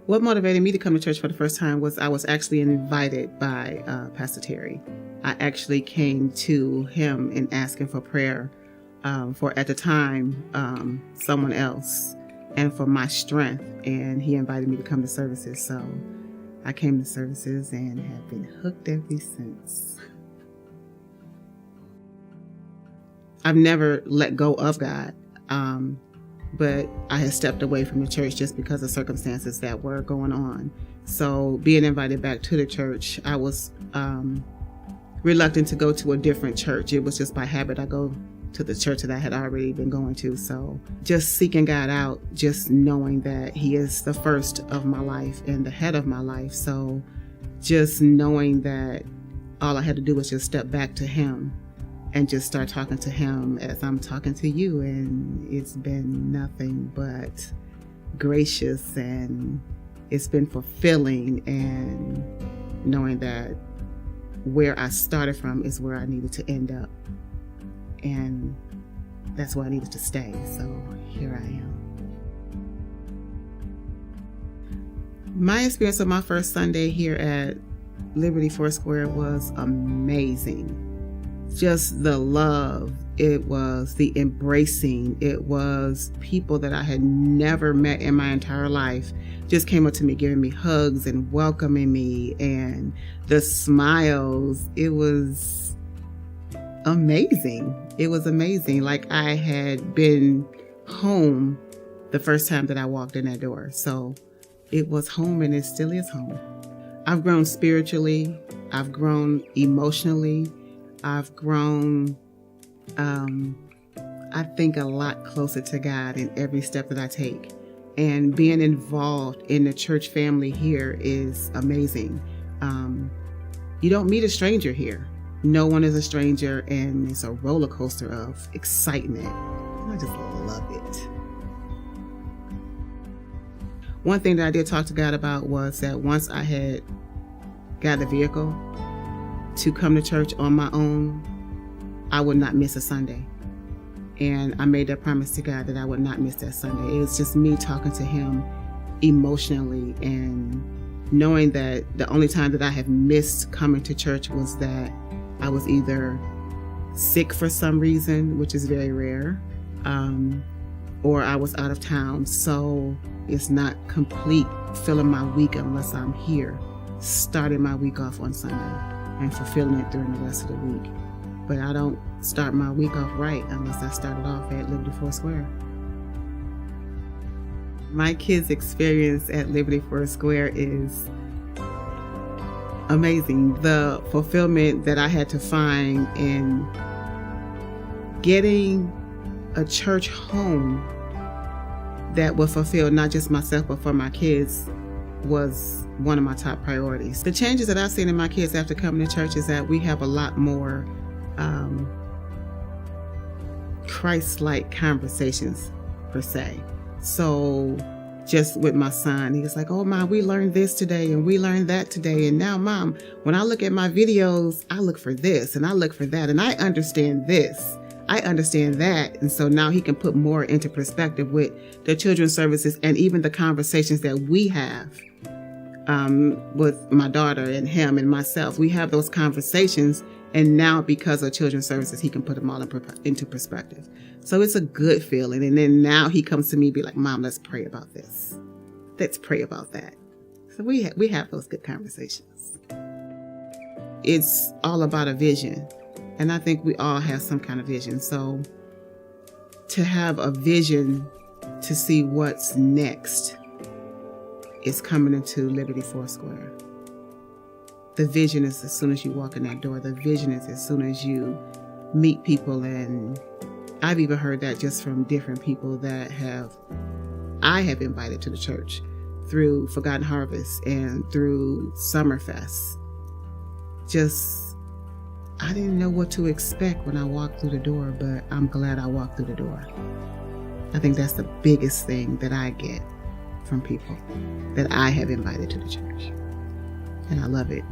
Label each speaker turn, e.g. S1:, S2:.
S1: What motivated me to come to church for the first time was I was actually invited by Pastor Terry. I actually came to him and asking for prayer for, at the time, someone else and for my strength. And he invited me to come to services. So I came to services and have been hooked ever since. I've never let go of God. But I had stepped away from the church just because of circumstances that were going on. So being invited back to the church, I was reluctant to go to a different church. It was just by habit. I go to the church that I had already been going to. So just seeking God out, just knowing that he is the first of my life and the head of my life. So just knowing that all I had to do was just step back to him and just start talking to him as I'm talking to you. And it's been nothing but gracious, and it's been fulfilling, and knowing that where I started from is where I needed to end up. And that's where I needed to stay. So here I am. My experience of my first Sunday here at Liberty Foursquare was amazing. Just the love, it was the embracing, it was people that I had never met in my entire life just came up to me, giving me hugs and welcoming me, and the smiles. It was amazing. It was amazing. Like I had been home the first time that I walked in that door. So it was home, and it still is home. I've grown spiritually. I've grown emotionally. I've grown, I think, a lot closer to God in every step that I take. And being involved in the church family here is amazing. You don't meet a stranger here. No one is a stranger, and it's a roller coaster of excitement. I just love it. One thing that I did talk to God about was that once I had got a vehicle to come to church on my own, I would not miss a Sunday. And I made that promise to God that I would not miss that Sunday. It was just me talking to him emotionally, and knowing that the only time that I have missed coming to church was that I was either sick for some reason, which is very rare, or I was out of town. So it's not complete filling my week unless I'm here, starting my week off on Sunday and fulfilling it during the rest of the week. But I don't start my week off right unless I started off at Liberty Foursquare. My kids' experience at Liberty Foursquare is amazing. The fulfillment that I had to find in getting a church home that would fulfill not just myself but for my kids was one of my top priorities. The changes that I've seen in my kids after coming to church is that we have a lot more Christ-like conversations, per se. So just with my son, he was like, "Oh, Mom, we learned this today and we learned that today. And now, Mom, when I look at my videos, I look for this and I look for that. And I understand this. I understand that." And so now he can put more into perspective with the children's services and even the conversations that we have with my daughter and him and myself. We have those conversations, and now because of children's services, he can put them all into perspective. So it's a good feeling. And then now he comes to me and be like, "Mom, let's pray about this. Let's pray about that." So we have those good conversations. It's all about a vision. And I think we all have some kind of vision. So to have a vision to see what's next is coming into Liberty Foursquare. The vision is as soon as you walk in that door. The vision is as soon as you meet people. And I've even heard that just from different people that I have invited to the church through Forgotten Harvest and through Summerfest. I didn't know what to expect when I walked through the door, but I'm glad I walked through the door. I think that's the biggest thing that I get from people that I have invited to the church. And I love it.